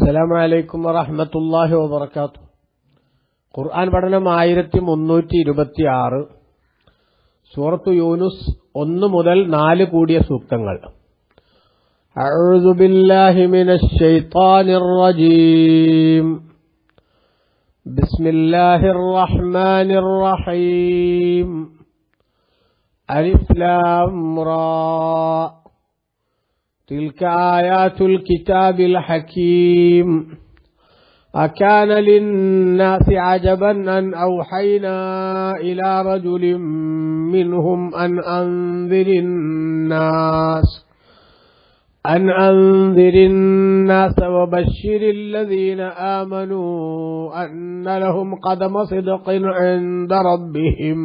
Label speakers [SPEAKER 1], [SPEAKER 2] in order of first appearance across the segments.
[SPEAKER 1] അസ്സലാമു അലൈക്കും വറഹ്മത്തുള്ളാഹി വബറകാതുഹു. ഖുർആൻ പഠനം 1326. സൂറത്തു യൂനുസ് 1 മുതൽ 4 കൂടിയ സൂക്തങ്ങൾ. അഊദു ബില്ലാഹി മിനശ് ശൈത്വാനിർ റജീം. ബിസ്മില്ലാഹിർ റഹ്മാനിർ റഹീം. അലിഫ് ലാം റാ. تلك آيات الكتاب الحكيم. أكان للناس عجبا أن أوحينا إلى رجل منهم أن أنذر الناس وبشر الذين آمنوا أن لهم قدم صدق عند ربهم.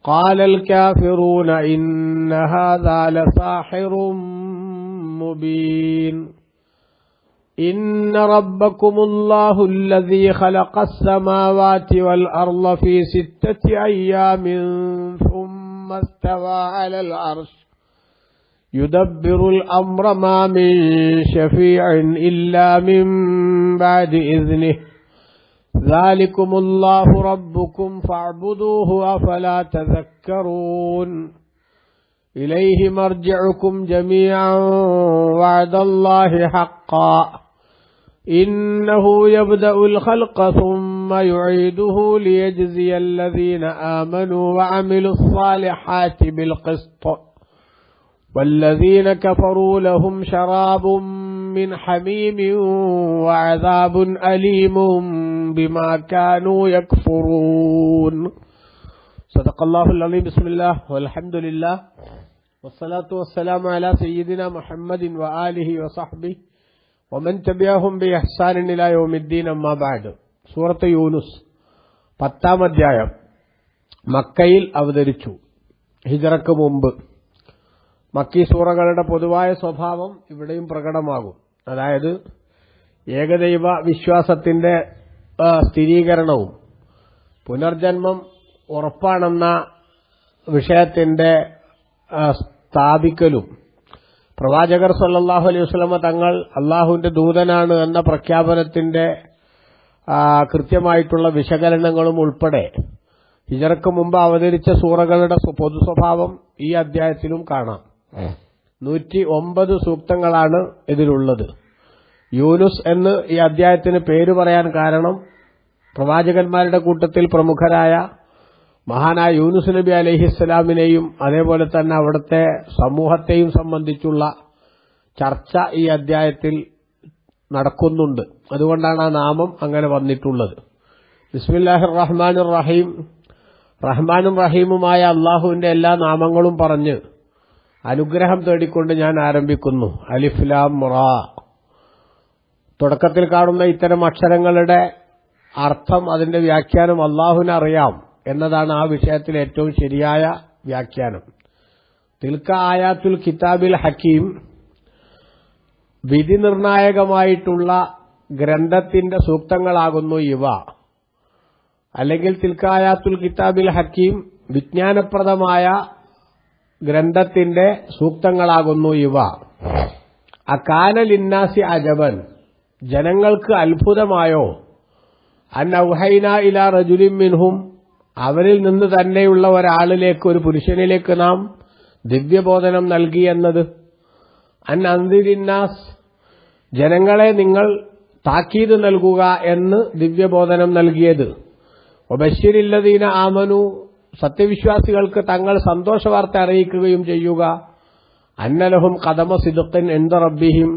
[SPEAKER 1] قال الكافرون إن هذا لساحر مبين. إن ربكم الله الذي خلق السماوات والأرض في 6 أيام ثم استوى على العرش يدبر الأمر ما من شفيع إلا من بعد إذنه. ذلكم الله ربكم فاعبدوه أفلا تذكرون. إليه مرجعكم جميعا وعد الله حقا. إنه يبدأ الخلق ثم يعيده ليجزي الذين آمنوا وعملوا الصالحات بالقسط. والذين كفروا لهم شراب من حميم وعذاب أليم بما كانوا يكفرون. صدق الله العظيم. بسم الله والحمد لله والصلاة والسلام على سيدنا محمد وآله وصحبه ومن تبعهم بإحسان إلى يوم الدين. أما بعد. സൂറത്ത് യൂനുസ് 10-ാം അധ്യായം മക്കയിൽ അവതരിച്ചു. ഹിജ്റക്ക് മുമ്പ്. മക്കി സൂറകളുടെ പൊതുവായ സ്വഭാവം ഇവിടെയും പ്രകടമാകും. അതായത് ഏകദൈവ വിശ്വാസത്തിന്റെ സ്ഥിരീകരണവും പുനർജന്മം ഉറപ്പാണെന്ന വിഷയത്തിന്റെ സ്ഥാപിക്കലും പ്രവാചകർ സല്ലല്ലാഹു അലൈഹി വസല്ലമ തങ്ങൾ അള്ളാഹുവിന്റെ ദൂതനാണ് എന്ന പ്രഖ്യാപനത്തിന്റെ കൃത്യമായിട്ടുള്ള വിശകലനങ്ങളും ഉൾപ്പെടെ ഹിജ്റക്ക് മുമ്പ് അവതരിച്ച സൂറകളുടെ പൊതു സ്വഭാവം ഈ അധ്യായത്തിലും കാണാം. 109 സൂക്തങ്ങളാണ് ഇതിലുള്ളത്. യൂനുസ് എന്ന് ഈ അധ്യായത്തിന് പേര് പറയാൻ കാരണം പ്രവാചകന്മാരുടെ കൂട്ടത്തിൽ പ്രമുഖരായ മഹാനായ യൂനുസ് നബി അലൈഹിസ്സലാമിനെയും അതേപോലെ തന്നെ അവിടുത്തെ സമൂഹത്തെയും സംബന്ധിച്ചുള്ള ചർച്ച ഈ അധ്യായത്തിൽ നടക്കുന്നുണ്ട്. അതുകൊണ്ടാണ് ആ നാമം അങ്ങനെ വന്നിട്ടുള്ളത്. ബിസ്മില്ലാഹിർ റഹ്മാനിർ റഹീം. റഹ്മാനും റഹീമുമായ അള്ളാഹുവിന്റെ എല്ലാ നാമങ്ങളും പറഞ്ഞ് അനുഗ്രഹം തേടിക്കൊണ്ട് ഞാൻ ആരംഭിക്കുന്നു. അലിഫ് ലാം റാ. തുടക്കത്തിൽ കാണുന്ന ഇത്തരം അക്ഷരങ്ങളുടെ അർത്ഥം, അതിന്റെ വ്യാഖ്യാനം അള്ളാഹുവിന് അറിയാം എന്നതാണ് ആ വിഷയത്തിൽ ഏറ്റവും ശരിയായ വ്യാഖ്യാനം. തിൽക ആയാത്തുൽ കിതാബിൽ ഹക്കീം. വിധി നിർണായകമായിട്ടുള്ള ഗ്രന്ഥത്തിന്റെ സൂക്തങ്ങളാകുന്നു ഇവ. അല്ലെങ്കിൽ തിൽക ആയാത്തുൽ കിതാബിൽ ഹക്കീം, വിജ്ഞാനപ്രദമായ ഗ്രന്ഥത്തിന്റെ സൂക്തങ്ങളാകുന്നു ഇവ. അകാന ലിന്നാസി അജബൻ. ജനങ്ങൾക്ക് അത്ഭുതമായോ? അൻ ഔഹൈന ഇലാ റജുലിൻ മിൻഹും. അവരിൽ നിന്ന് തന്നെയുള്ള ഒരാളിലേക്ക്, ഒരു പുരുഷനിലേക്ക് നാം ദിവ്യബോധനം നൽകി എന്നത്. അൻ അൻദിരിന്നാസ്. ജനങ്ങളെ നിങ്ങൾ താക്കീത് നൽകുക എന്ന് ദിവ്യബോധനം നൽകിയത്. വബശ്ശിരില്ലദീന ആമനു. സത്യവിശ്വാസികൾക്ക് തങ്ങൾ സന്തോഷവാർത്ത അറിയിക്കുകയും ചെയ്യുക. അന്നലഹും ഖദമ സിദ്ഖിൻ ഇൻദ റബ്ബിഹിം.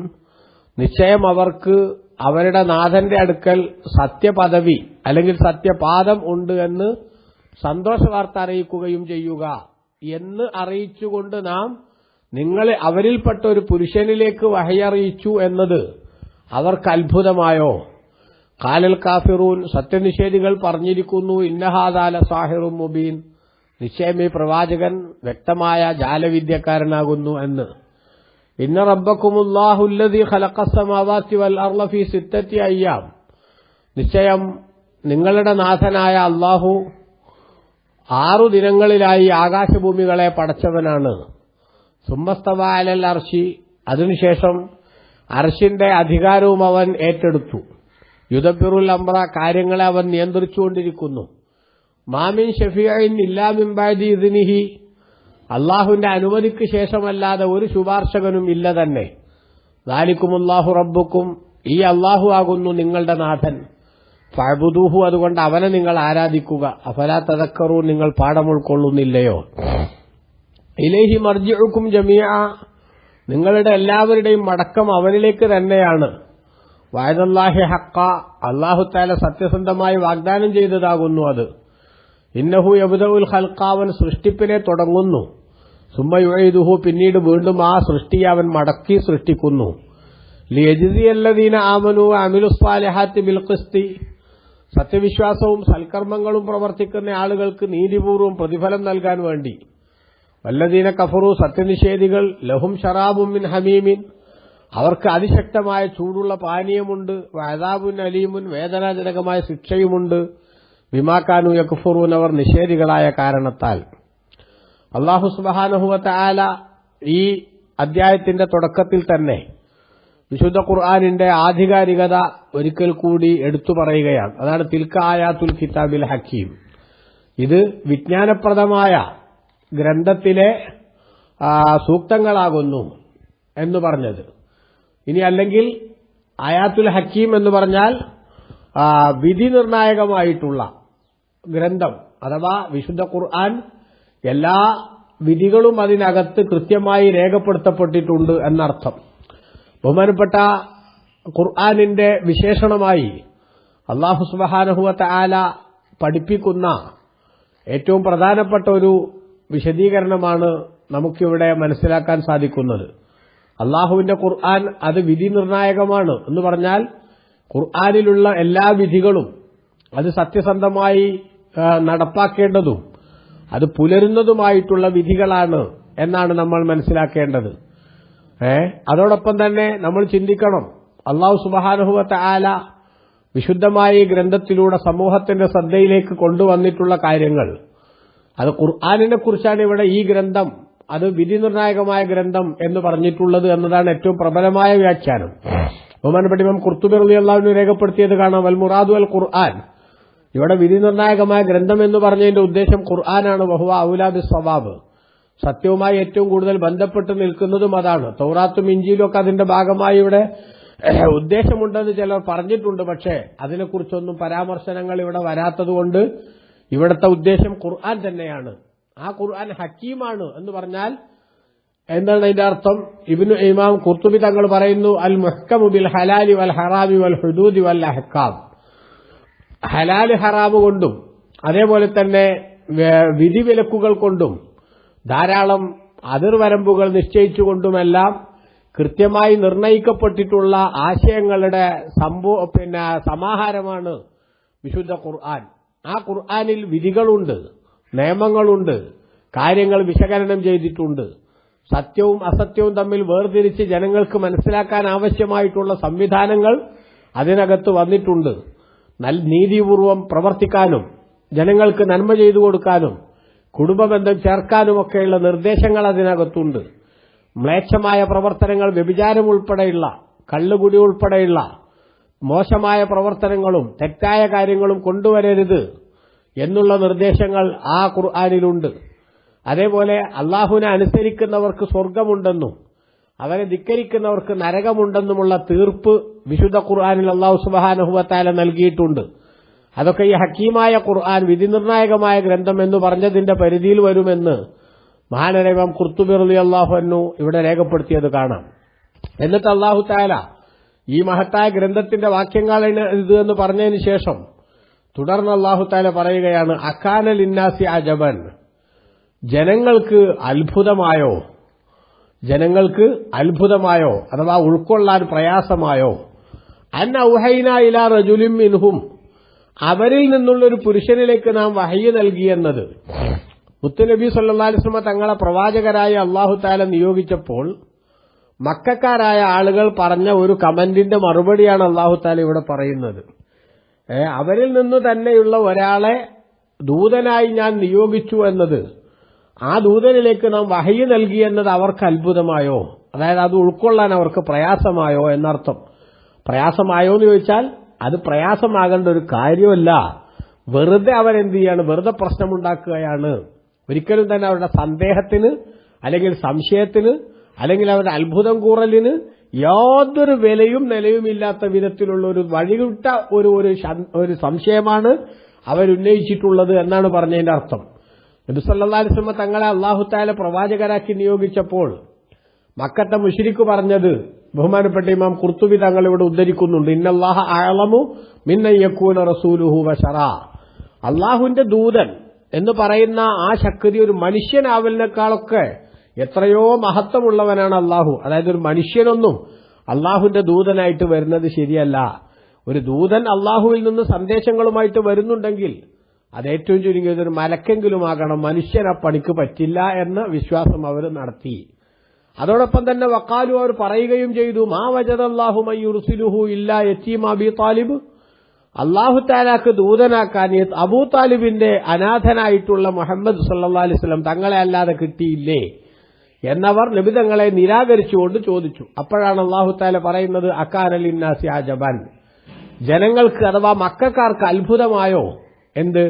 [SPEAKER 1] നിശ്ചയം അവർക്ക് അവരുടെ നാഥന്റെ അടുക്കൽ സത്യപദവി അല്ലെങ്കിൽ സത്യപാദം ഉണ്ട് എന്ന് സന്തോഷവാർത്ത അറിയിക്കുകയും ചെയ്യുക എന്ന് അറിയിച്ചുകൊണ്ട് നാം നിങ്ങളെ അവരിൽപ്പെട്ട ഒരു പുരുഷനിലേക്ക് വഹയറിയിച്ചു എന്നത് അവർക്ക് അത്ഭുതമായോ? ഖാലൽ കാഫിറൂൻ. സത്യനിഷേധികൾ പറഞ്ഞിരിക്കുന്നു, ഇന്നഹാദാ ലസാഹിറും മുബീൻ. നിശ്ചയം ഈ പ്രവാചകൻ വ്യക്തമായ ജാലവിദ്യക്കാരനാകുന്നു എന്ന്. ഇന്ന റബ്ബക്കുമുല്ലാഹു അല്ലദീ ഖലഖസ് സമാവാതി വൽ അർള ഫീ 6 അയ്യാം. നിശ്ചയം നിങ്ങളുടെ നാഥനായ അല്ലാഹു 6 ദിനങ്ങളിലായി ആകാശഭൂമികളെ പടച്ചവനാണ്. സുമ്മസ്തവ അലൽ അർശി. അതിനുശേഷം അർശിന്റെ അധികാരവും അവൻ ഏറ്റെടുത്തു. യുദബ്ബിറുൽ അംറ, കാര്യങ്ങളെ അവൻ നിയന്ത്രിച്ചുകൊണ്ടിരിക്കുന്നു. മാമിൻ ഷഫീഇൻ ഇല്ലാ മിൻ ബഅദി ഇദ്നിഹി, അള്ളാഹുവിന്റെ അനുമതിക്ക് ശേഷമല്ലാതെ ഒരു ശുപാർശകനും ഇല്ല തന്നെ. ദാലിക്കുമുല്ലാഹു റബ്ബുക്കും, ഈ അള്ളാഹു ആകുന്നു നിങ്ങളുടെ നാഥൻ. ഫഅബ്ദൂഹു, അതുകൊണ്ട് അവനെ നിങ്ങൾ ആരാധിക്കുക. അഫലാ തദക്കറൂൻ, നിങ്ങൾ പാഠം ഉൾക്കൊള്ളുന്നില്ലയോ? ഇലൈഹി മർജിഉക്കും ജമീഅ, നിങ്ങളുടെ എല്ലാവരുടെയും മടക്കം അവനിലേക്ക് തന്നെയാണ്. വഅദല്ലാഹി ഹഖ്ഖ, അല്ലാഹു തആല സത്യസന്ധമായി വാഗ്ദാനം ചെയ്തതാകുന്നു അത്. ഇന്നഹു യബ്ദഉൽ ഖൽഖ, അവൻ സൃഷ്ടിപ്പിനെ തുടങ്ങുന്നു. സുമ്മ യുഈദുഹു, പിന്നീട് വീണ്ടും ആ സൃഷ്ടിയെ അവൻ മടക്കി സൃഷ്ടിക്കുന്നു. ലിയജ്സിയല്ലദീന ആമനു വഅമിലുസ് സാലിഹാത്തി ബിൽ ഖിസ്തി, സത്യവിശ്വാസവും സൽക്കർമ്മങ്ങളും പ്രവർത്തിക്കുന്ന ആളുകൾക്ക് നീതിപൂർവ്വം പ്രതിഫലം നൽകാൻ വേണ്ടി. വല്ലദീന കഫറു, സത്യനിഷേധികൾ, ലഹും ശറാബും മിൻ ഹമീമിൻ, അവർക്ക് അതിശക്തമായ ചൂടുള്ള പാനീയമുണ്ട്. വഅദാബുൻ അലീമുൻ, വേദനാജനകമായ ശിക്ഷയുമുണ്ട്. ബിമാകാനു യക്ഫുറൂൻ, അവർ നിഷേധികളായ കാരണത്താൽ. അല്ലാഹു സുബ്ഹാനഹു വ തആല ഈ അധ്യായത്തിന്റെ തുടക്കത്തിൽ തന്നെ വിശുദ്ധ ഖുർആനിന്റെ ആധികാരികത ഒരിക്കൽ കൂടി എടുത്തു പറയുകയാണ്. അതാണ് തിൽക ആയാത്തുൽ കിതാബിൽ ഹക്കീം. ഇത് വിജ്ഞാനപ്രദമായ ഗ്രന്ഥത്തിലെ സൂക്തങ്ങളാകുന്നു എന്ന് പറഞ്ഞത്. ഇനി അല്ലെങ്കിൽ ആയാത്തുൽ ഹക്കീം എന്ന് പറഞ്ഞാൽ വിധി നിർണായകമായിട്ടുള്ള ഗ്രന്ഥം, അഥവാ വിശുദ്ധ ഖുർആൻ എല്ലാ വിധികളും അതിനകത്ത് കൃത്യമായി രേഖപ്പെടുത്തപ്പെട്ടിട്ടുണ്ട് എന്നർത്ഥം. ബഹുമാനപ്പെട്ട ഖുർആനിന്റെ വിശേഷണമായി അല്ലാഹു സുബ്ഹാനഹു വ തആല പഠിപ്പിക്കുന്ന ഏറ്റവും പ്രധാനപ്പെട്ട ഒരു വിശദീകരണമാണ് നമുക്കിവിടെ മനസ്സിലാക്കാൻ സാധിക്കുന്നത്. അല്ലാഹുവിന്റെ ഖുർആൻ അത് വിധി നിർണായകമാണ് എന്ന് പറഞ്ഞാൽ ഖുർആനിലുള്ള എല്ലാ വിധികളും അത് സത്യസന്ധമായി നടപ്പാക്കേണ്ടതും അത് പുലരുന്നതുമായിട്ടുള്ള വിധികളാണ് എന്നാണ് നമ്മൾ മനസ്സിലാക്കേണ്ടത്. അതോടൊപ്പം തന്നെ നമ്മൾ ചിന്തിക്കണം, അല്ലാഹു സുബ്ഹാനഹു വ തആല വിശുദ്ധമായ ഈ ഗ്രന്ഥത്തിലൂടെ സമൂഹത്തിന്റെ ശ്രദ്ധയിലേക്ക് കൊണ്ടുവന്നിട്ടുള്ള കാര്യങ്ങൾ, അത് ഖുർആനിനെ കുറിച്ചാണ് ഇവിടെ ഈ ഗ്രന്ഥം അത് വിധി നിർണായകമായ ഗ്രന്ഥം എന്ന് പറഞ്ഞിട്ടുള്ളത് എന്നതാണ് ഏറ്റവും പ്രബലമായ വ്യാഖ്യാനം. ബഹുമാനപ്പെട്ട ഇമാം ഖുർത്തുബി റളിയല്ലാഹു അൻഹു രേഖപ്പെടുത്തിയത് കാണാം. വൽ മുറാദു അൽ ഖുർആൻ, ഇവിടെ വിധി നിർണായകമായ ഗ്രന്ഥം എന്ന് പറഞ്ഞതിന്റെ ഉദ്ദേശം ഖുർആനാണ്. വഹുവ ഔലാ ബിസ്സവാബ്, സത്യവുമായി ഏറ്റവും കൂടുതൽ ബന്ധപ്പെട്ട് നിൽക്കുന്നതും അതാണ്. തൗറാത്തും ഇഞ്ചീലും ഒക്കെ അതിന്റെ ഭാഗമായി ഇവിടെ ഉദ്ദേശമുണ്ടെന്ന് ചിലർ പറഞ്ഞിട്ടുണ്ട്. പക്ഷേ അതിനെക്കുറിച്ചൊന്നും പരാമർശനങ്ങൾ ഇവിടെ വരാത്തതുകൊണ്ട് ഇവിടുത്തെ ഉദ്ദേശം ഖുർആൻ തന്നെയാണ്. ആ ഖുർആൻ ഹക്കീമാണ് എന്ന് പറഞ്ഞാൽ എന്താണ് അതിന്റെ അർത്ഥം? ഇമാം ഖുർത്തുബി തങ്ങൾ പറയുന്നു, അൽ മുഹ്കമു ബിൽ ഹലാലി വൽ ഹറാമി വൽ ഹുദൂദി വൽ അഹ്കാം, ഹലാൽ ഹറാമ് കൊണ്ടും അതേപോലെ തന്നെ വിധിവിലക്കുകൾ കൊണ്ടും ധാരാളം അതിർവരമ്പുകൾ നിശ്ചയിച്ചുകൊണ്ടുമെല്ലാം കൃത്യമായി നിർണയിക്കപ്പെട്ടിട്ടുള്ള ആശയങ്ങളുടെ സമാഹാരമാണ് വിശുദ്ധ ഖുർആൻ. ആ ഖുർആനിൽ വിധികളുണ്ട്, നിയമങ്ങളുണ്ട്, കാര്യങ്ങൾ വിശകലനം ചെയ്തിട്ടുണ്ട്. സത്യവും അസത്യവും തമ്മിൽ വേർതിരിച്ച് ജനങ്ങൾക്ക് മനസ്സിലാക്കാൻ ആവശ്യമായിട്ടുള്ള സംവിധാനങ്ങൾ അതിനകത്ത് വന്നിട്ടുണ്ട്. നീതിപൂർവം പ്രവർത്തിക്കാനും ജനങ്ങൾക്ക് നന്മ ചെയ്തു കൊടുക്കാനും കുടുംബബന്ധം ചേർക്കാനുമൊക്കെയുള്ള നിർദ്ദേശങ്ങൾ അതിനകത്തുണ്ട്. മ്ലേച്ഛമായ പ്രവർത്തനങ്ങൾ, വ്യഭിചാരം ഉൾപ്പെടെയുള്ള, കള്ളുകുടി ഉൾപ്പെടെയുള്ള മോശമായ പ്രവർത്തനങ്ങളും തെറ്റായ കാര്യങ്ങളും കൊണ്ടുവരരുത് എന്നുള്ള നിർദ്ദേശങ്ങൾ ആ ഖുർആനിലുണ്ട്. അതേപോലെ അള്ളാഹുവിനെ അനുസരിക്കുന്നവർക്ക് സ്വർഗമുണ്ടെന്നും അവരെ ധിക്കരിക്കുന്നവർക്ക് നരകമുണ്ടെന്നുമുള്ള തീർപ്പ് വിശുദ്ധ ഖുർആനിൽ അല്ലാഹു സുബ്ഹാനഹു വ തആല നൽകിയിട്ടുണ്ട്. അതൊക്കെ ഈ ഹക്കീമായ ഖുർആൻ വിധി നിർണായകമായ ഗ്രന്ഥം എന്ന് പറഞ്ഞതിന്റെ പരിധിയിൽ വരുമെന്ന് മഹാനായ ഇമാം ഖുർത്തുബി റളിയല്ലാഹു അൻഹു ഇവിടെ രേഖപ്പെടുത്തിയത് കാണാം. എന്നിട്ട് അല്ലാഹു തആല ഈ മഹത്തായ ഗ്രന്ഥത്തിന്റെ വാക്യങ്ങളാണ് ഇത് എന്ന് പറഞ്ഞതിന് ശേഷം തുടർന്ന് അല്ലാഹു തആല പറയുകയാണ്, അകാന ലിന്നാസി അജബൻ, ജനങ്ങൾക്ക് അത്ഭുതമായോ അഥവാ ഉൾക്കൊള്ളാൻ പ്രയാസമായോ, അൻ ഔഹൈന ഇലാ റജുലിൻ മിൻഹും, അവരിൽ നിന്നുള്ളൊരു പുരുഷനിലേക്ക് നാം വഹയ്യ് നൽകിയെന്നത്. മുത്തുനബി സല്ലല്ലാഹു അലൈഹി വസല്ലം തങ്ങളെ പ്രവാചകരായി അല്ലാഹു തആല നിയോഗിച്ചപ്പോൾ മക്കക്കാരായ ആളുകൾ പറഞ്ഞ ഒരു കമന്റിന്റെ മറുപടിയാണ് അല്ലാഹു തആല ഇവിടെ പറയുന്നത്. അവരിൽ നിന്ന് തന്നെയുള്ള ഒരാളെ ദൂതനായി ഞാൻ നിയോഗിച്ചു എന്നത്, ആ ദൂതനിലേക്ക് നാം വഹയ്യ് നൽകിയെന്നത് അവർക്ക് അത്ഭുതമായോ? അതായത് അത് ഉൾക്കൊള്ളാൻ അവർക്ക് പ്രയാസമായോ എന്നർത്ഥം. പ്രയാസമായോ എന്ന് ചോദിച്ചാൽ അത് പ്രയാസമാകേണ്ട ഒരു കാര്യമല്ല. വെറുതെ അവരെന്ത് ചെയ്യാണ്? വെറുതെ പ്രശ്നമുണ്ടാക്കുകയാണ്. ഒരിക്കലും തന്നെ അവരുടെ സന്ദേഹത്തിന് അല്ലെങ്കിൽ സംശയത്തിന് അല്ലെങ്കിൽ അവരുടെ അത്ഭുതം കൂറലിന് യാതൊരു വിലയും നിലയുമില്ലാത്ത വിധത്തിലുള്ള ഒരു വഴിവിട്ട ഒരു സംശയമാണ് അവരുന്നയിച്ചിട്ടുള്ളത് എന്നാണ് പറഞ്ഞതിന്റെ അർത്ഥം. നബി സല്ലല്ലാഹു അലൈഹി വസല്ലം തങ്ങളെ അല്ലാഹു തആല പ്രവാചകരാക്കി നിയോഗിച്ചപ്പോൾ മക്കത്തെ മുശ്രിക്ക് പറഞ്ഞത് ബഹുമാനപ്പെട്ട ഇമാം ഖുർത്തുബി തങ്ങൾ ഇവിടെ ഉദ്ധരിക്കുന്നുണ്ട്. ഇന്നല്ലാഹ അഅലമു മിൻ യകൂന റസൂലുഹു ബശറാ. അല്ലാഹുവിന്റെ ദൂതൻ എന്ന് പറയുന്ന ആ ശക്തി ഒരു മനുഷ്യനാവലിനേക്കാളൊക്കെ എത്രയോ മഹത്വമുള്ളവനാണ് അല്ലാഹു. അതായത് ഒരു മനുഷ്യനൊന്നും അല്ലാഹുവിന്റെ ദൂതനായിട്ട് വരുന്നത് ശരിയല്ല. ഒരു ദൂതൻ അല്ലാഹുവിൽ നിന്ന് സന്ദേശങ്ങളുമായിട്ട് വരുന്നുണ്ടെങ്കിൽ അത് ഏറ്റവും ചുരുങ്ങിയത് ഒരു മലക്കെങ്കിലും ആകണം, മനുഷ്യൻ ആ പണിക്ക് പറ്റില്ല എന്ന വിശ്വാസം അവർ നടത്തി. അതോടൊപ്പം തന്നെ വഖാലു അവർ പറയുകയും ചെയ്തു, മാ വജദല്ലാഹു മൻ യുർസിലുഹു ഇല്ലാ യതീമ അബീ താലിബ്. അല്ലാഹു തആലാക്ക് ദൂതനാക്കാൻ അബൂ താലിബിന്റെ അനാഥനായിട്ടുള്ള മുഹമ്മദ് സല്ലല്ലാഹു അലൈഹി വസല്ലം തങ്ങളെ അല്ലാതെ കിട്ടിയില്ലേ എന്നവർ നബി തങ്ങളെ നിരാകരിച്ചുകൊണ്ട് ചോദിച്ചു. അപ്പോഴാണ് അല്ലാഹു തആല പറയുന്നത്, അകാന ലിന്നാസി അജബൻ. ജനങ്ങൾക്ക് അഥവാ മക്കക്കാർക്ക് അത്ഭുതമായോ എന്ത്?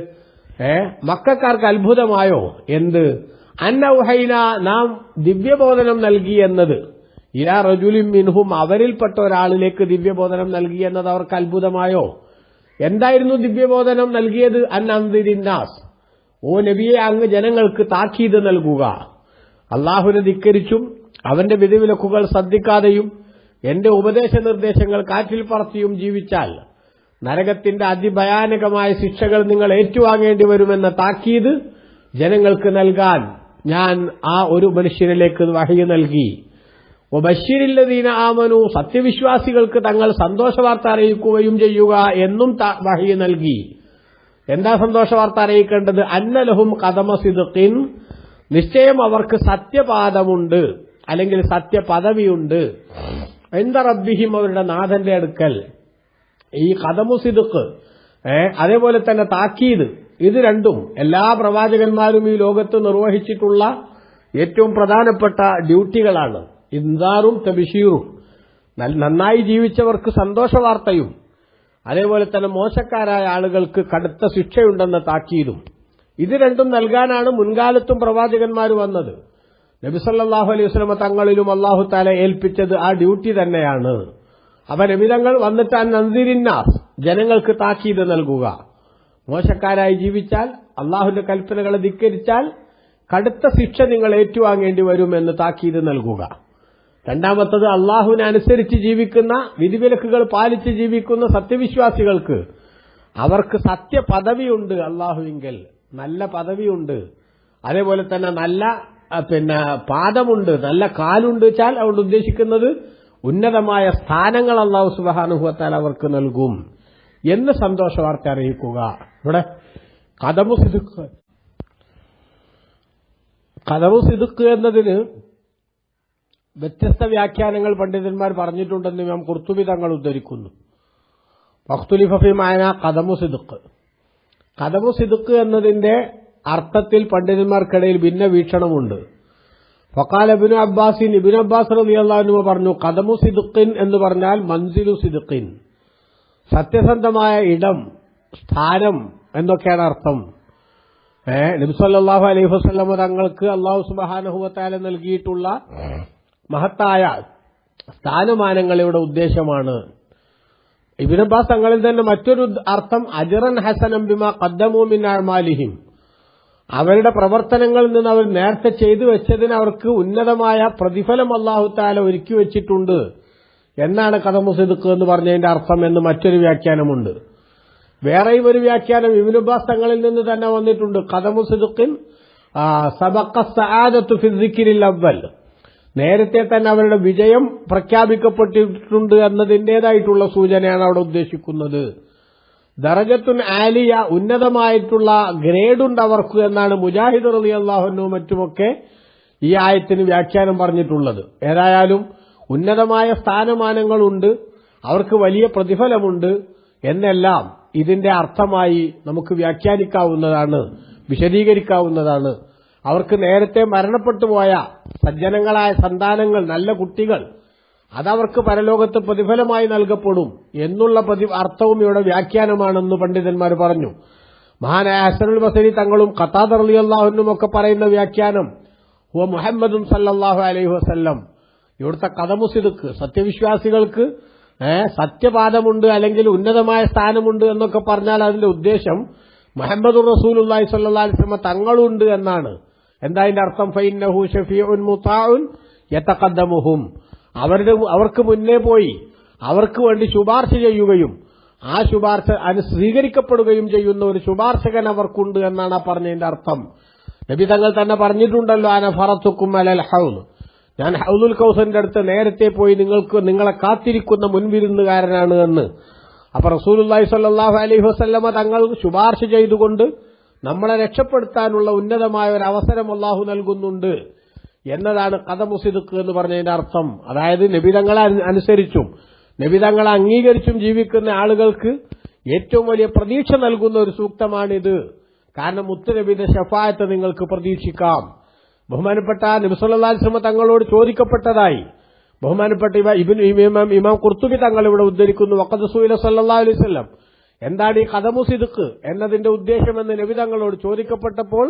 [SPEAKER 1] മക്കക്കാർക്ക് അത്ഭുതമായോ എന്ത്? അന്നൗഹൈന നാം ദിവ്യബോധനം നൽകി എന്നത്, ഇലാ റജുലിൻ മിൻഹും അവരിൽപ്പെട്ട ഒരാളിലേക്ക് ദിവ്യബോധനം നൽകി എന്നത് അവർക്ക് അത്ഭുതമായോ? എന്തായിരുന്നു ദിവ്യബോധനം നൽകിയത്? അൻഅൻദിരിന്നാസ്, ഓ നബിയെ അങ്ങ് ജനങ്ങൾക്ക് താക്കീത് നൽകുക. അള്ളാഹുവിനെ ധിക്കരിച്ചും അവന്റെ വിധിവിലക്കുകൾ ശ്രദ്ധിക്കാതെയും എന്റെ ഉപദേശ നിർദ്ദേശങ്ങൾ കാറ്റിൽ പറത്തിയും ജീവിച്ചാൽ നരകത്തിന്റെ അതിഭയാനകമായ ശിക്ഷകൾ നിങ്ങൾ ഏറ്റുവാങ്ങേണ്ടി വരുമെന്ന താക്കീത് ജനങ്ങൾക്ക് നൽകാൻ ഞാൻ ആ ഒരു മനുഷ്യനിലേക്ക് വഹയി നൽകി. വബശ്ശിരില്ലദീന ആമനു, സത്യവിശ്വാസികൾക്ക് തങ്ങൾ സന്തോഷവാർത്ത അറിയിക്കുകയും ചെയ്യുക എന്നും വഹയി നൽകി. എന്താ സന്തോഷവാർത്ത അറിയിക്കേണ്ടത്? അന്നലഹും ഖദമ സിദ്ഖിൻ, നിശ്ചയം അവർക്ക് സത്യപാദമുണ്ട് അല്ലെങ്കിൽ സത്യപദവിയുണ്ട്. ഇന്ദ റബ്ബിഹിം, അവരുടെ നാഥന്റെ അടുക്കൽ. ഈ ഖദമു സിദ്ഖ് അതേപോലെ തന്നെ താക്കീത്, ഇത് രണ്ടും എല്ലാ പ്രവാചകന്മാരും ഈ ലോകത്ത് നിർവഹിച്ചിട്ടുള്ള ഏറ്റവും പ്രധാനപ്പെട്ട ഡ്യൂട്ടികളാണ്. ഇൻദാറും തബ്ശീറും, നന്നായി ജീവിച്ചവർക്ക് സന്തോഷവാർത്തയും അതേപോലെ തന്നെ മോശക്കാരായ ആളുകൾക്ക് കടുത്ത ശിക്ഷയുണ്ടെന്ന താക്കീതും. ഇത് രണ്ടും നൽകാനാണ് മുൻകാലത്തും പ്രവാചകന്മാർ വന്നത്. നബി സല്ലല്ലാഹു അലൈഹി വസല്ലം തങ്ങളിലും അല്ലാഹു തആല ഏൽപ്പിച്ചത് ആ ഡ്യൂട്ടി തന്നെയാണ്. അവ നബി തങ്ങൾ വന്നിട്ട് അൻഅൻദിരിന്നാസ്, ജനങ്ങൾക്ക് താക്കീത് നൽകുക. മോശക്കാരായി ജീവിച്ചാൽ, അള്ളാഹുവിന്റെ കൽപ്പനകളെ ധിക്കരിച്ചാൽ കടുത്ത ശിക്ഷ നിങ്ങൾ ഏറ്റുവാങ്ങേണ്ടി വരുമെന്ന് താക്കീത് നൽകുക. രണ്ടാമത്തത്, അള്ളാഹുവിനെ അനുസരിച്ച് ജീവിക്കുന്ന, വിധിവിലക്കുകൾ പാലിച്ച് ജീവിക്കുന്ന സത്യവിശ്വാസികൾക്ക് അവർക്ക് സത്യപദവിയുണ്ട്. അള്ളാഹുവിങ്കൽ നല്ല പദവിയുണ്ട്. അതേപോലെ തന്നെ നല്ല പാദമുണ്ട്, നല്ല കാലുണ്ട്. വെച്ചാൽ അവിടെ ഉദ്ദേശിക്കുന്നത് ഉന്നതമായ സ്ഥാനങ്ങൾ അല്ലാഹു സുബ്ഹാനഹു വ തആല അവർക്ക് നൽകും എന്ന് സന്തോഷവാർത്ത അറിയിക്കുക. ഇവിടെ ഖദമു സിദ്ഖ് എന്നതിന് വ്യത്യസ്ത വ്യാഖ്യാനങ്ങൾ പണ്ഡിതന്മാർ പറഞ്ഞിട്ടുണ്ടെന്ന് ഇമാം ഖുർത്തുബി തങ്ങൾ ഉദ്ധരിക്കുന്നു. വഖ്തുലിഫ ഫീ മഅനാ ഖദമു സിദ്ഖ്. ഖദമു സിദ്ഖ് എന്നതിന്റെ അർത്ഥത്തിൽ പണ്ഡിതന്മാർക്കിടയിൽ ഭിന്ന വീക്ഷണമുണ്ട്. ഫഖാല ഇബ്നു അബ്ബാസ് റളിയല്ലാഹു അൻഹു പറഞ്ഞു, ഖദമു സിദ്ഖിൻ എന്ന് പറഞ്ഞാൽ മൻസിലു സിദ്ഖിൻ, സത്യസന്ധമായ ഇടം, സ്ഥാനം എന്നൊക്കെയാണ് അർത്ഥം. നബി സല്ലല്ലാഹു അലൈഹി വസല്ലം തങ്ങൾക്ക് അല്ലാഹു സുബ്ഹാനഹു വ തആല നൽകിയിട്ടുള്ള മഹത്തായ സ്ഥാനമാനങ്ങളുടെ ഉദ്ദേശമാണ്. ഇബ്നു അബ്ബാസ് തങ്ങളിൽ തന്നെ മറ്റൊരു അർത്ഥം അജ്റൻ ഹസനം ബിമാ ഖദ്ദമു മിൻ അഅമാലിഹിം, അവരുടെ പ്രവർത്തനങ്ങളിൽ നിന്ന് അവർ നേരത്തെ ചെയ്തു വെച്ചതിന് അവർക്ക് ഉന്നതമായ പ്രതിഫലം അല്ലാഹു തആല ഒരുക്കി വെച്ചിട്ടുണ്ട് എന്നാണ് ഖദമു സിദ്ഖ് എന്ന് പറഞ്ഞതിന്റെ അർത്ഥം എന്ന് മറ്റൊരു വ്യാഖ്യാനമുണ്ട്. വേറെയും ഒരു വ്യാഖ്യാനം ഇബ്നു അബ്ബാസ് തങ്ങളിൽ നിന്ന് തന്നെ വന്നിട്ടുണ്ട്. ഖദമു സിദ്ഖിൻ സബഖ സആദത്തു ഫി ദിക്രിൽ അവ്വൽ, നേരത്തെ തന്നെ അവരുടെ വിജയം പ്രഖ്യാപിക്കപ്പെട്ടിട്ടുണ്ട് എന്നതിൻ്റെതായിട്ടുള്ള സൂചനയാണ് അവിടെ ഉദ്ദേശിക്കുന്നത്. ദറജത്തുൻ ആലിയ, ഉന്നതമായിട്ടുള്ള ഗ്രേഡുണ്ട് അവർക്ക് എന്നാണ് മുജാഹിദ് റളിയല്ലാഹു അൻഹു മറ്റുമൊക്കെ ഈ ആയത്തിന് വ്യാഖ്യാനം പറഞ്ഞിട്ടുള്ളത്. ഏതായാലും ഉന്നതമായ സ്ഥാനമാനങ്ങളുണ്ട്, അവർക്ക് വലിയ പ്രതിഫലമുണ്ട് എന്നെല്ലാം ഇതിന്റെ അർത്ഥമായി നമുക്ക് വ്യാഖ്യാനിക്കാവുന്നതാണ്, വിശദീകരിക്കാവുന്നതാണ്. അവർക്ക് നേരത്തെ മരണപ്പെട്ടുപോയ സജ്ജനങ്ങളായ സന്താനങ്ങൾ, നല്ല കുട്ടികൾ, അതവർക്ക് പരലോകത്ത് പ്രതിഫലമായി നൽകപ്പെടും എന്നുള്ള അർത്ഥവും ഇവിടെ വ്യാഖ്യാനമാണെന്ന് പണ്ഡിതന്മാർ പറഞ്ഞു. മഹാനായ ഹസനുൽ ബസരി തങ്ങളും ഖതാദ റളിയല്ലാഹു അൻഹും ഒക്കെ പറയുന്ന വ്യാഖ്യാനം ഹുവ മുഹമ്മദും സല്ലല്ലാഹു അലൈഹി വസല്ലം. ഇവിടുത്തെ ഖദമു സിദ്ഖ്, സത്യവിശ്വാസികൾക്ക് സത്യപാദമുണ്ട് അല്ലെങ്കിൽ ഉന്നതമായ സ്ഥാനമുണ്ട് എന്നൊക്കെ പറഞ്ഞാൽ അതിന്റെ ഉദ്ദേശം മുഹമ്മദുർ റസൂലുള്ളാഹി സ്വല്ലല്ലാഹു അലൈഹി വസല്ലം തങ്ങളുണ്ട് എന്നാണ്. എന്താ അതിന്റെ അർത്ഥം? ഫഇന്നഹു ശഫീഉൻ മുതാഉൻ യതഖദ്ദമുഹും. അവർക്ക് മുന്നേ പോയി അവർക്ക് വേണ്ടി ശുപാർശ ചെയ്യുകയും ആ ശുപാർശ സ്വീകരിക്കപ്പെടുകയും ചെയ്യുന്ന ഒരു ശുപാർശകൻ അവർക്കുണ്ട് എന്നാണ് ആ പറഞ്ഞതിന്റെ അർത്ഥം. നബി തങ്ങൾ തന്നെ പറഞ്ഞിട്ടുണ്ടല്ലോ, അന ഫറത്തുക്കും അലൽ ഹൗദ്, ഞാൻ ഹൗദുൽ കൗസറിന്റെ അടുത്ത് നേരത്തെ പോയി നിങ്ങളെ കാത്തിരിക്കുന്ന മുൻവിരുന്നുകാരനാണ് എന്ന്. അപ്പൊ റസൂലുള്ളാഹി സ്വല്ലല്ലാഹു അലൈഹി വസല്ലമ തങ്ങൾ ശുപാർശ ചെയ്തുകൊണ്ട് നമ്മളെ രക്ഷപ്പെടുത്താനുള്ള ഉന്നതമായ ഒരു അവസരം അല്ലാഹു നൽകുന്നുണ്ട് എന്നതാണ് ഖദമു സിദ്ഖ് എന്ന് പറഞ്ഞതിന്റെ അർത്ഥം. അതായത് നബിതങ്ങളെ അനുസരിച്ചും നബിതങ്ങളെ അംഗീകരിച്ചും ജീവിക്കുന്ന ആളുകൾക്ക് ഏറ്റവും വലിയ പ്രതീക്ഷ നൽകുന്ന ഒരു സൂക്തമാണിത്. കാരണം മുത്തുനബിയുടെ ശഫാഅത്ത് നിങ്ങൾക്ക് പ്രതീക്ഷിക്കാം. ബഹുമാനപ്പെട്ട നബി സല്ലല്ലാഹു അലൈഹി വസല്ലം തങ്ങളോട് ചോദിക്കപ്പെട്ടതായി ബഹുമാനപ്പെട്ട ഇമാം ഖുർത്തുബി തങ്ങൾ ഇവിടെ ഉദ്ധരിക്കുന്നു. വഖദ് സുഇല സല്ലല്ലാഹു അലൈഹി വസല്ലം, എന്താണ് ഈ ഖദമു സിദ്ഖ് എന്നതിന്റെ ഉദ്ദേശമെന്ന് നബി തങ്ങളോട് ചോദിക്കപ്പെട്ടപ്പോൾ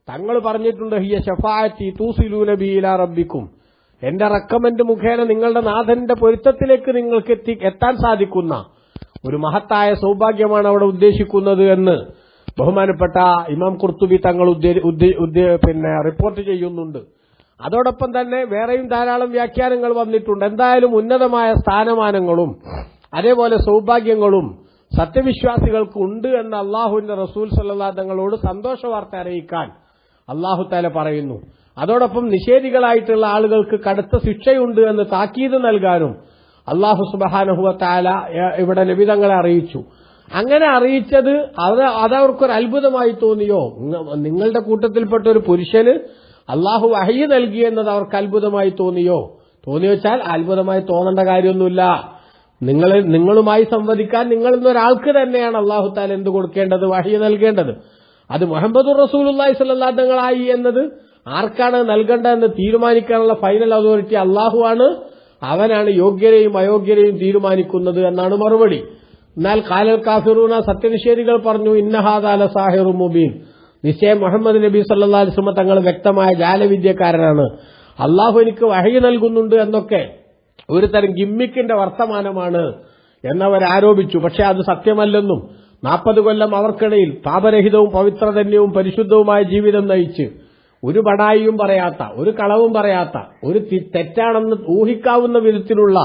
[SPEAKER 1] തങ്ങൾ പറഞ്ഞിട്ടുണ്ട്, ഹിയ ശഫാഅത്തി തൂസിലൂന ബി ഇലാ റബ്ബിക്കും, എന്റെ റെക്കമെന്റ് മുഖേന നിങ്ങളുടെ നാഥന്റെ പൊരുത്തത്തിലേക്ക് നിങ്ങൾക്ക് എത്താൻ സാധിക്കുന്ന ഒരു മഹത്തായ സൗഭാഗ്യമാണ് അവിടെ ഉദ്ദേശിക്കുന്നത് എന്ന് ബഹുമാനപ്പെട്ട ഇമാം ഖുർത്തുബി തങ്ങൾ റിപ്പോർട്ട് ചെയ്യുന്നുണ്ട്. അതോടൊപ്പം തന്നെ വേറെയും ധാരാളം വ്യാഖ്യാനങ്ങൾ വന്നിട്ടുണ്ട്. എന്തായാലും ഉന്നതമായ സ്ഥാനമാനങ്ങളും അതേപോലെ സൗഭാഗ്യങ്ങളും സത്യവിശ്വാസികൾക്ക് ഉണ്ട് എന്ന് അള്ളാഹുവിന്റെ റസൂൽ സല്ലല്ലാഹു അലൈഹി തങ്ങളോട് സന്തോഷ വാർത്ത അറിയിക്കാൻ അള്ളാഹു തആല പറയുന്നു. അതോടൊപ്പം നിഷേധികളായിട്ടുള്ള ആളുകൾക്ക് കടുത്ത ശിക്ഷയുണ്ട് എന്ന് താക്കീത് നൽകാനും അള്ളാഹു സുബ്ഹാനഹു വ തആല ഇവിടെ നബി തങ്ങളെ അറിയിച്ചു. അങ്ങനെ അറിയിച്ചത് അതവർക്കൊരു അത്ഭുതമായി തോന്നിയോ? നിങ്ങളുടെ കൂട്ടത്തിൽപ്പെട്ട ഒരു പുരുഷന് അള്ളാഹു വഹയി നൽകിയെന്നത് അവർക്ക് അത്ഭുതമായി തോന്നിയോ? തോന്നിവെച്ചാൽ അത്ഭുതമായി തോന്നേണ്ട കാര്യമൊന്നുമില്ല. നിങ്ങളുമായി സംവദിക്കാൻ നിങ്ങളിൽ നിന്നൊരാൾക്ക് തന്നെയാണ് അള്ളാഹു തആല എന്ത് കൊടുക്കേണ്ടത്? വഹയി നൽകേണ്ടത്. അത് മുഹമ്മദുർ റസൂലുള്ളാഹി സ്വല്ലല്ലാഹു അലൈഹി തങ്ങളായി എന്നത് ആർക്കാണ് നൽകേണ്ടതെന്ന് തീരുമാനിക്കാനുള്ള ഫൈനൽ അതോറിറ്റി അള്ളാഹുവാണ്. അവനാണ് യോഗ്യരെയും അയോഗ്യരെയും തീരുമാനിക്കുന്നത് എന്നാണ് മറുപടി. എന്നാൽ ഖാലൽ കാഫിറൂന, സത്യനിഷേധികൾ പറഞ്ഞു, ഇന്ന ഹാദാ ലസാഹിറും മുബീൻ, നിശ്ചയം മുഹമ്മദ് നബി സല്ലല്ലാഹു അലൈഹി വസല്ലം തങ്ങൾ വ്യക്തമായ ജാലവിദ്യക്കാരനാണ്, അള്ളാഹു എനിക്ക് വഹയി നൽകുന്നുണ്ട് എന്നൊക്കെ ഒരു തരം ഗിമ്മിക്കിന്റെ വർത്തമാനമാണ് എന്നവർ ആരോപിച്ചു. പക്ഷെ അത് സത്യമല്ലെന്നും 40 കൊല്ലം അവർക്കിടയിൽ പാപരഹിതവും പവിത്രധന്യവും പരിശുദ്ധവുമായ ജീവിതം നയിച്ച് ഒരു ബടായിയും പറയാത്ത, ഒരു കളവും പറയാത്ത, ഒരു തെറ്റാണെന്ന് ഊഹിക്കാവുന്ന വിധത്തിലുള്ള,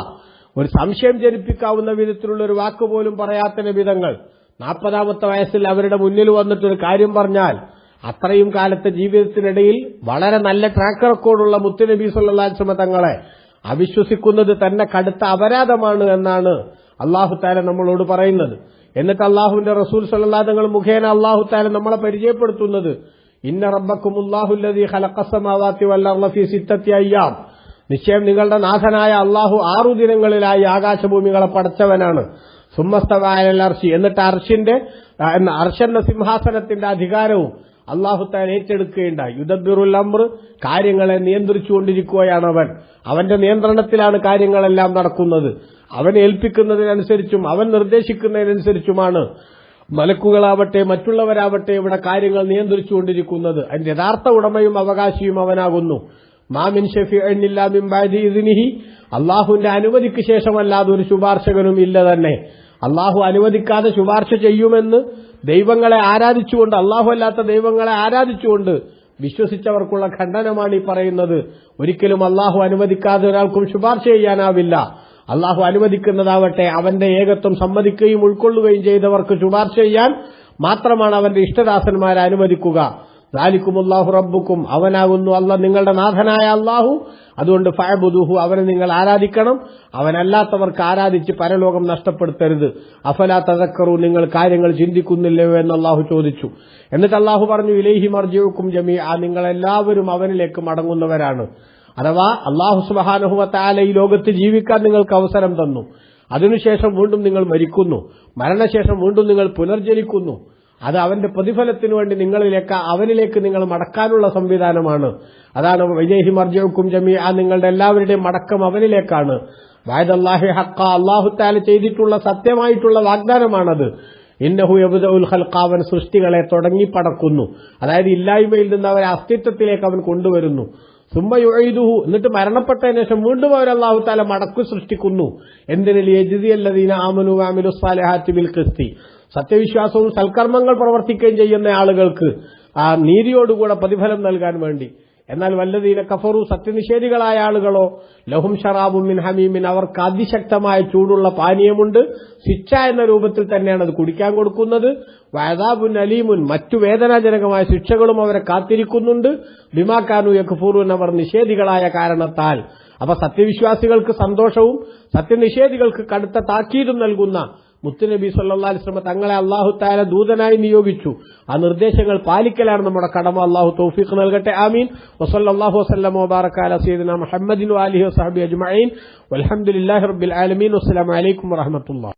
[SPEAKER 1] ഒരു സംശയം ജനിപ്പിക്കാവുന്ന വിധത്തിലുള്ള ഒരു വാക്കുപോലും പറയാത്ത നബിതങ്ങൾ 40ാമത്തെ വയസ്സിൽ അവരുടെ മുന്നിൽ വന്നിട്ടൊരു കാര്യം പറഞ്ഞാൽ അത്രയും കാലത്തെ ജീവിതത്തിനിടയിൽ വളരെ നല്ല ട്രാക്ക് റെക്കോർഡുള്ള മുത്തുനബി സല്ലല്ലാഹു അലൈഹി വസല്ലം തങ്ങളെ അവിശ്വസിക്കുന്നത് തന്നെ കടുത്ത അപരാധമാണ് എന്നാണ് അല്ലാഹു തആല നമ്മളോട് പറയുന്നത്. എന്നിട്ട് അല്ലാഹുവിന്റെ റസൂൽ സല്ലല്ലാഹു അലൈഹി വസല്ലം മുഖേന അല്ലാഹു തആല നമ്മളെ പരിചയപ്പെടുത്തുന്നത്, ഇന്ന റബ്ബക്കുമുല്ലാഹു അല്ലദീ ഖലഖസ് സമാവാതി വൽ അർള ഫീ 6 അയ്യാം, നിശ്ചയം നിങ്ങളുടെ നാഥനായ അല്ലാഹു 6 ദിനങ്ങളിലായി ആകാശഭൂമികളെ പടച്ചവനാണ്. സുമ്മസ്തവഅ അലൽ അർശി, എന്നിട്ട് അർശെന്ന സിംഹാസനത്തിന്റെ അധികാരവും അല്ലാഹു തആല ഏറ്റെടുക്കുകയുണ്ടായി. യുദബ്ബിറുൽ അംർ, കാര്യങ്ങളെ നിയന്ത്രിച്ചുകൊണ്ടിരിക്കുകയാണ് അവൻ. അവന്റെ നിയന്ത്രണത്തിലാണ് കാര്യങ്ങളെല്ലാം നടക്കുന്നത്. അവൻ ഏൽപ്പിക്കുന്നതിനനുസരിച്ചും അവൻ നിർദ്ദേശിക്കുന്നതിനനുസരിച്ചുമാണ് മലക്കുകളാവട്ടെ മറ്റുള്ളവരാവട്ടെ ഇവിടെ കാര്യങ്ങൾ നിയന്ത്രിച്ചുകൊണ്ടിരിക്കുന്നത്. അതിന്റെ യഥാർത്ഥ ഉടമയും അവകാശിയും അവനാകുന്നു. മാമിൻ ഷഫീഇൻ ഇല്ലാ മിൻ ബഅദി ഇദ്നിഹി, അല്ലാഹുവിന്റെ അനുമതിക്ക് ശേഷമല്ലാതെ ഒരു ശുപാർശകനും ഇല്ല തന്നെ. അല്ലാഹു അനുവദിക്കാതെ ശുപാർശ ചെയ്യുമെന്ന് ദൈവങ്ങളെ ആരാധിച്ചുകൊണ്ട്, അല്ലാഹു അല്ലാത്ത ദൈവങ്ങളെ ആരാധിച്ചുകൊണ്ട് വിശ്വസിച്ചവർക്കുള്ള ഖണ്ഡനമാണ് ഈ പറയുന്നത്. ഒരിക്കലും അല്ലാഹു അനുവദിക്കാതെ ഒരാൾക്കും ശുപാർശ ചെയ്യാനാവില്ല. അല്ലാഹു അനുവദിക്കുന്നതാവട്ടെ അവന്റെ ഏകത്വം സമ്മതിക്കുകയും ഉൾക്കൊള്ളുകയും ചെയ്തവർക്ക് ശുപാർശ ചെയ്യാൻ മാത്രമാണ് അവന്റെ ഇഷ്ടദാസന്മാരെ അനുവദിക്കുക. ദാലിക്കുമുല്ലാഹു റബ്ബുക്കും, അവനാകുന്നു അല്ലാഹ് നിങ്ങളുടെ നാഥനായ അല്ലാഹു. അതുകൊണ്ട് ഫഅബ്ദുഹു, അവനെ നിങ്ങൾ ആരാധിക്കണം. അവനല്ലാത്തവർക്ക് ആരാധിച്ച് പരലോകം നഷ്ടപ്പെടുത്തരുത്. അഫലാ തദക്കറൂ, നിങ്ങൾ കാര്യങ്ങൾ ചിന്തിക്കുന്നില്ലയോ എന്ന് അല്ലാഹു ചോദിച്ചു. എന്നിട്ട് അല്ലാഹു പറഞ്ഞു, ഇലൈഹി മർജിഉക്കും ജമീഅ, നിങ്ങളെല്ലാവരും അവനിലേക്ക് മടങ്ങുന്നവരാണ്. അഥവാ അല്ലാഹു സുബ്ഹാനഹു വ തആല ഈ ലോകത്ത് ജീവിക്കാൻ നിങ്ങൾക്ക് അവസരം തന്നു. അതിനുശേഷം വീണ്ടും നിങ്ങൾ മരിക്കുന്നു. മരണശേഷം വീണ്ടും നിങ്ങൾ പുനർജനിക്കുന്നു. അത് അവന്റെ പ്രതിഫലത്തിനു വേണ്ടി അവനിലേക്ക് നിങ്ങൾ മടക്കാനുള്ള സംവിധാനമാണ്. അതാണ് വൈദേഹി മർജിഉക്കും ജമീഅ, നിങ്ങളുടെ എല്ലാവരുടെയും മടക്കം അവനിലേക്കാണ്. വഅദല്ലാഹി ഹഖ്ഖ, അല്ലാഹു തആല ചെയ്തിട്ടുള്ള സത്യമായിട്ടുള്ള വാഗ്ദാനമാണത്. ഇന്നഹു യബ്ദഉൽ ഖൽഖ, അവൻ സൃഷ്ടികളെ തുടങ്ങി പടക്കുന്നു, അതായത് ഇല്ലായ്മയിൽ നിന്ന് അവരെ അസ്തിത്വത്തിലേക്ക് അവൻ കൊണ്ടുവരുന്നു. സുമ്മ യുഈദുഹു, എന്നിട്ട് മരണപ്പെട്ടതിന് ശേഷം വീണ്ടും അവർ അല്ലാഹു തആല മടക്കു സൃഷ്ടിക്കുന്നു. എന്തിന്? ലിയജ്സിയല്ലദീന ആമനു വഅമിലുസ് സാലിഹാത്തി ബിൽ ഖിസ്തി, സത്യവിശ്വാസവും സൽക്കർമ്മങ്ങൾ പ്രവർത്തിക്കുകയും ചെയ്യുന്ന ആളുകൾക്ക് ആ നീതിയോടുകൂടെ പ്രതിഫലം നൽകാൻ വേണ്ടി. എന്നാൽ വല്ലദീന കഫറു, സത്യനിഷേധികളായ ആളുകളോ, ലഹും ശറാബും മിൻ ഹമീമിൻ, അവർക്ക് അതിശക്തമായ ചൂടുള്ള പാനീയമുണ്ട്. ശിക്ഷ എന്ന രൂപത്തിൽ തന്നെയാണ് അത് കുടിക്കാൻ കൊടുക്കുന്നത്. വഅദാബുൻ അലീമുൻ, മറ്റു വേദനാജനകമായ ശിക്ഷകളും അവരെ കാത്തിരിക്കുന്നുണ്ട്. ബിമാ കാനൂ യക്ഫുറൂൻ, അവർ നിഷേധികളായ കാരണത്താൽ. അപ്പൊ സത്യവിശ്വാസികൾക്ക് സന്തോഷവും സത്യനിഷേധികൾക്ക് കടുത്ത താക്കീതും നൽകുന്ന മുത്തുനബി സല്ലല്ലാഹു അലൈഹി വസല്ലം തങ്ങളെ അല്ലാഹു തആല ദൂതനായി നിയോഗിച്ചു. ആ നിർദ്ദേശങ്ങൾ പാലിക്കലാണ് നമ്മുടെ കടമ. അല്ലാഹു തൗഫീഖ് നൽകട്ടെ. ആമീൻ. വസല്ലല്ലാഹു വസല്ലമ വബാറക അലാ സയ്യിദിനാ മുഹമ്മദിൻ വആലിഹി വസഹബിഹി അജ്മഈൻ. വൽഹംദുലില്ലാഹി റബ്ബിൽ ആലമീൻ. വസ്സലാമു അലൈക്കും വറഹ്മത്തുള്ളാഹി.